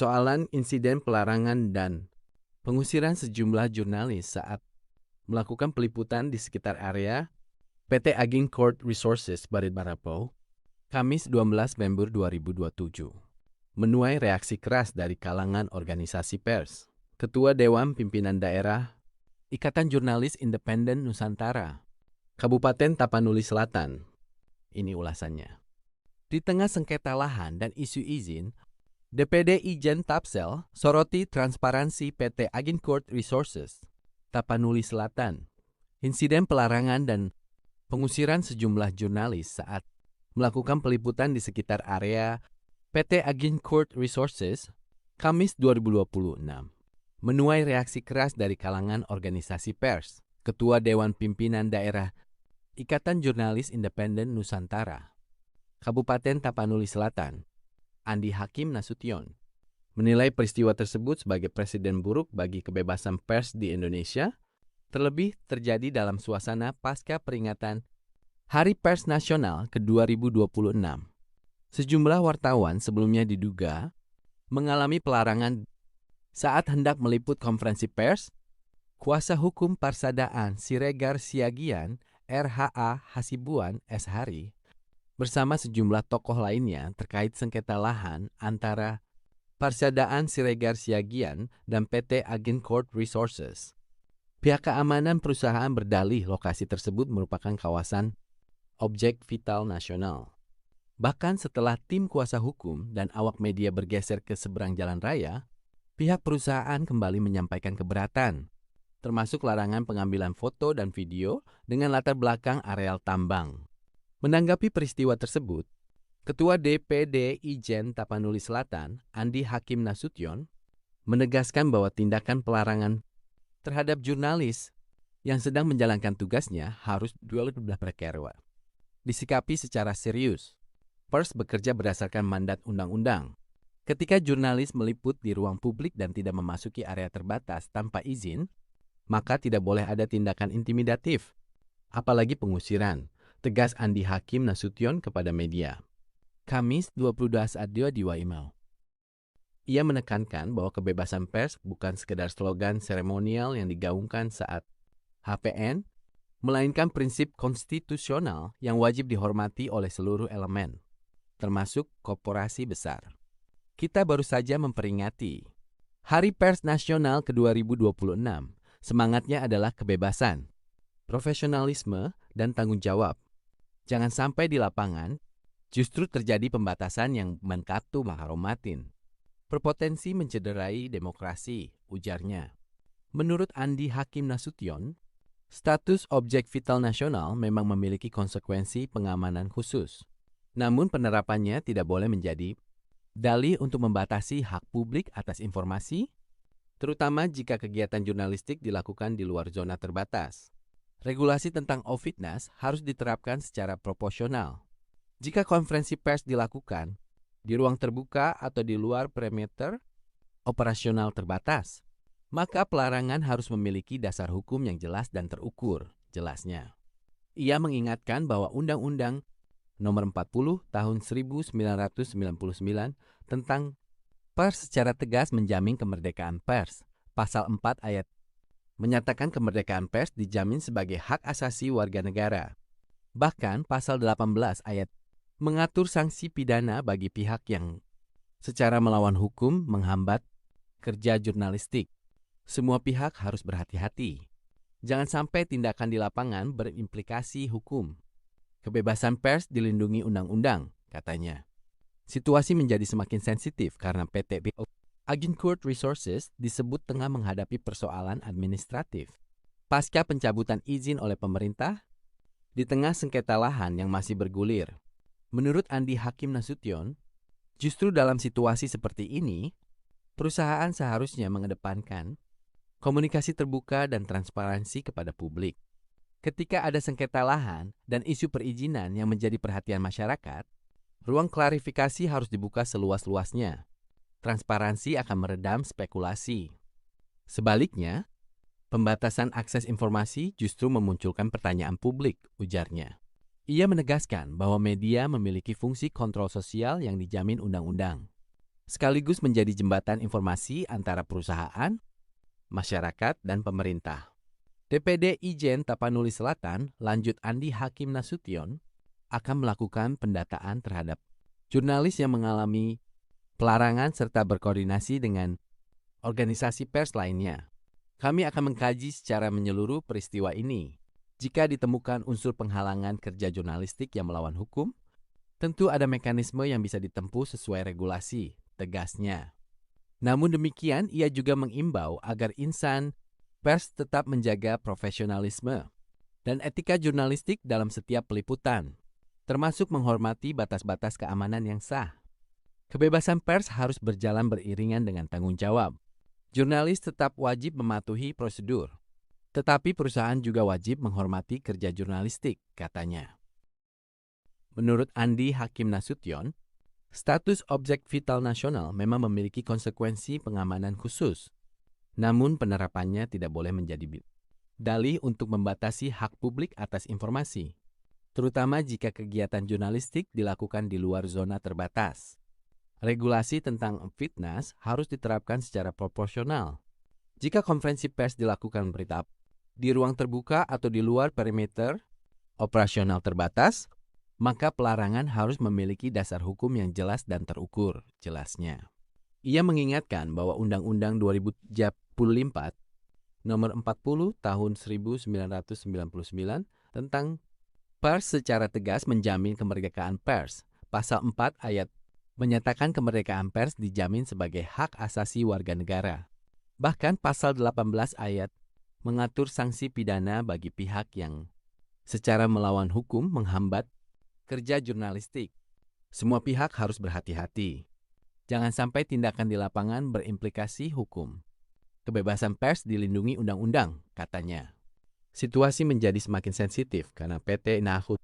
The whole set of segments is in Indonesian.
persoalan insiden pelarangan dan pengusiran sejumlah jurnalis saat melakukan peliputan di sekitar area PT Agincourt Resources Baribarapo, Kamis 12 November 2027. Menuai reaksi keras dari kalangan organisasi pers. Ketua Dewan Pimpinan Daerah Ikatan Jurnalis Independen Nusantara, Kabupaten Tapanuli Selatan. Ini ulasannya. Di tengah sengketa lahan dan isu izin, DPD Ijen Tapsel soroti transparansi PT Agincourt Resources, Tapanuli Selatan. Insiden pelarangan dan pengusiran sejumlah jurnalis saat melakukan peliputan di sekitar area PT Agincourt Resources, Kamis 2026. Menuai reaksi keras dari kalangan organisasi pers. Ketua Dewan Pimpinan Daerah Ikatan Jurnalis Independen Nusantara, Kabupaten Tapanuli Selatan, Andi Hakim Nasution, menilai peristiwa tersebut sebagai presiden buruk bagi kebebasan pers di Indonesia, terlebih terjadi dalam suasana pasca peringatan Hari Pers Nasional ke-2026. Sejumlah wartawan sebelumnya diduga mengalami pelarangan saat hendak meliput konferensi pers. Kuasa hukum Parsadaan Siregar Siagian RHA Hasibuan S. Hari bersama sejumlah tokoh lainnya terkait sengketa lahan antara Parsadaan Siregar Siagian dan PT Agincourt Resources. Pihak keamanan perusahaan berdalih lokasi tersebut merupakan kawasan objek vital nasional. Bahkan setelah tim kuasa hukum dan awak media bergeser ke seberang jalan raya, pihak perusahaan kembali menyampaikan keberatan, termasuk larangan pengambilan foto dan video dengan latar belakang areal tambang. Menanggapi peristiwa tersebut, Ketua DPD Ijen Tapanuli Selatan, Andi Hakim Nasution, menegaskan bahwa tindakan pelarangan terhadap jurnalis yang sedang menjalankan tugasnya harus berkerwa. Disikapi secara serius. Pers bekerja berdasarkan mandat undang-undang. Ketika jurnalis meliput di ruang publik dan tidak memasuki area terbatas tanpa izin, maka tidak boleh ada tindakan intimidatif, apalagi pengusiran, tegas Andi Hakim Nasution kepada media. Kamis 22 Adio di Waimau. Ia menekankan bahwa kebebasan pers bukan sekedar slogan seremonial yang digaungkan saat HPN, melainkan prinsip konstitusional yang wajib dihormati oleh seluruh elemen, termasuk korporasi besar. Kita baru saja memperingati Hari Pers Nasional ke-2026. Semangatnya adalah kebebasan, profesionalisme, dan tanggung jawab. Jangan sampai di lapangan justru terjadi pembatasan yang menkatu maharomatin, berpotensi mencederai demokrasi, ujarnya. Menurut Andi Hakim Nasution, status objek vital nasional memang memiliki konsekuensi pengamanan khusus. Namun penerapannya tidak boleh menjadi dalih untuk membatasi hak publik atas informasi, terutama jika kegiatan jurnalistik dilakukan di luar zona terbatas. Regulasi tentang Ovitnas harus diterapkan secara proporsional. Jika konferensi pers dilakukan di ruang terbuka atau di luar perimeter operasional terbatas, maka pelarangan harus memiliki dasar hukum yang jelas dan terukur, jelasnya. Ia mengingatkan bahwa Undang-Undang Nomor 40 Tahun 1999 tentang pers secara tegas menjamin kemerdekaan pers. Pasal 4 ayat menyatakan kemerdekaan pers dijamin sebagai hak asasi warga negara. Bahkan pasal 18 ayat mengatur sanksi pidana bagi pihak yang secara melawan hukum menghambat kerja jurnalistik. Semua pihak harus berhati-hati. Jangan sampai tindakan di lapangan berimplikasi hukum. Kebebasan pers dilindungi undang-undang, katanya. Situasi menjadi semakin sensitif karena PT Agincourt Resources disebut tengah menghadapi persoalan administratif. Pasca pencabutan izin oleh pemerintah, di tengah sengketa lahan yang masih bergulir. Menurut Andi Hakim Nasution, justru dalam situasi seperti ini, perusahaan seharusnya mengedepankan komunikasi terbuka dan transparansi kepada publik. Ketika ada sengketa lahan dan isu perizinan yang menjadi perhatian masyarakat, ruang klarifikasi harus dibuka seluas-luasnya. Transparansi akan meredam spekulasi. Sebaliknya, pembatasan akses informasi justru memunculkan pertanyaan publik, ujarnya. Ia menegaskan bahwa media memiliki fungsi kontrol sosial yang dijamin undang-undang. sekaligus menjadi jembatan informasi antara perusahaan, masyarakat, dan pemerintah. DPD Ijen Tapanuli Selatan, lanjut Andi Hakim Nasution, akan melakukan pendataan terhadap jurnalis yang mengalami pelarangan serta berkoordinasi dengan organisasi pers lainnya. Kami akan mengkaji secara menyeluruh peristiwa ini. Jika ditemukan unsur penghalangan kerja jurnalistik yang melawan hukum, tentu ada mekanisme yang bisa ditempuh sesuai regulasi, tegasnya. Namun demikian, ia juga mengimbau agar insan pers tetap menjaga profesionalisme dan etika jurnalistik dalam setiap peliputan, termasuk menghormati batas-batas keamanan yang sah. Kebebasan pers harus berjalan beriringan dengan tanggung jawab. Jurnalis tetap wajib mematuhi prosedur, tetapi perusahaan juga wajib menghormati kerja jurnalistik, katanya. Menurut Andi Hakim Nasution, status objek vital nasional memang memiliki konsekuensi pengamanan khusus. Namun penerapannya tidak boleh menjadi dalih untuk membatasi hak publik atas informasi, terutama jika kegiatan jurnalistik dilakukan di luar zona terbatas. Regulasi tentang fitness harus diterapkan secara proporsional. Jika konferensi pers dilakukan berita di ruang terbuka atau di luar perimeter operasional terbatas, maka pelarangan harus memiliki dasar hukum yang jelas dan terukur, jelasnya. Ia mengingatkan bahwa Undang-Undang 2024 Nomor 40 Tahun 1999 tentang pers secara tegas menjamin kemerdekaan pers. Pasal 4 ayat menyatakan kemerdekaan pers dijamin sebagai hak asasi warga negara. Bahkan pasal 18 ayat mengatur sanksi pidana bagi pihak yang secara melawan hukum menghambat kerja jurnalistik. Semua pihak harus berhati-hati. Jangan sampai tindakan di lapangan berimplikasi hukum. Kebebasan pers dilindungi undang-undang, katanya. Situasi menjadi semakin sensitif karena PT Nahut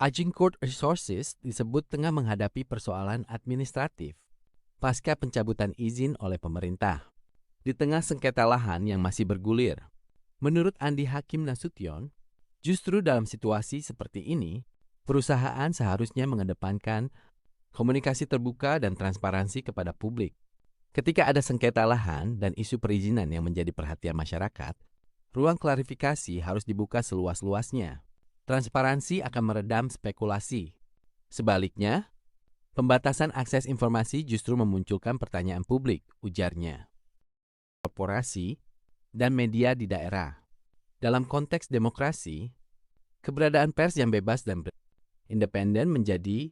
Agincourt Resources disebut tengah menghadapi persoalan administratif pasca pencabutan izin oleh pemerintah. Di tengah sengketa lahan yang masih bergulir, menurut Andi Hakim Nasution, justru dalam situasi seperti ini, perusahaan seharusnya mengedepankan komunikasi terbuka dan transparansi kepada publik. Ketika ada sengketa lahan dan isu perizinan yang menjadi perhatian masyarakat, ruang klarifikasi harus dibuka seluas-luasnya. Transparansi akan meredam spekulasi. Sebaliknya, pembatasan akses informasi justru memunculkan pertanyaan publik, ujarnya. Korporasi dan media di daerah. Dalam konteks demokrasi, keberadaan pers yang bebas dan independen menjadi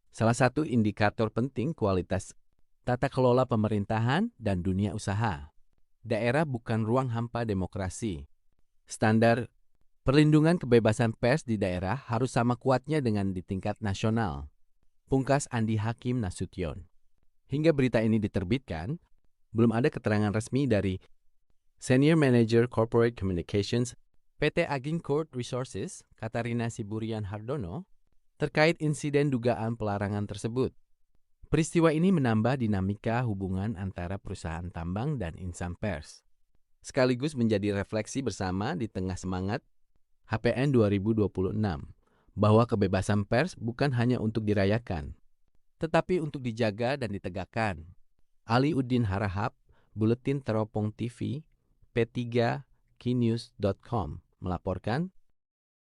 salah satu indikator penting kualitas tata kelola pemerintahan dan dunia usaha. Daerah bukan ruang hampa demokrasi. Standar perlindungan kebebasan pers di daerah harus sama kuatnya dengan di tingkat nasional. Pungkas Andi Hakim Nasution. Hingga berita ini diterbitkan, belum ada keterangan resmi dari Senior Manager Corporate Communications PT Agincourt Resources, Katarina Siburian Hardono, terkait insiden dugaan pelarangan tersebut. Peristiwa ini menambah dinamika hubungan antara perusahaan tambang dan insan pers, sekaligus menjadi refleksi bersama di tengah semangat HPN 2026 bahwa kebebasan pers bukan hanya untuk dirayakan, tetapi untuk dijaga dan ditegakkan. Ali Udin Harahap, Buletin Teropong TV, P3, knews.com melaporkan.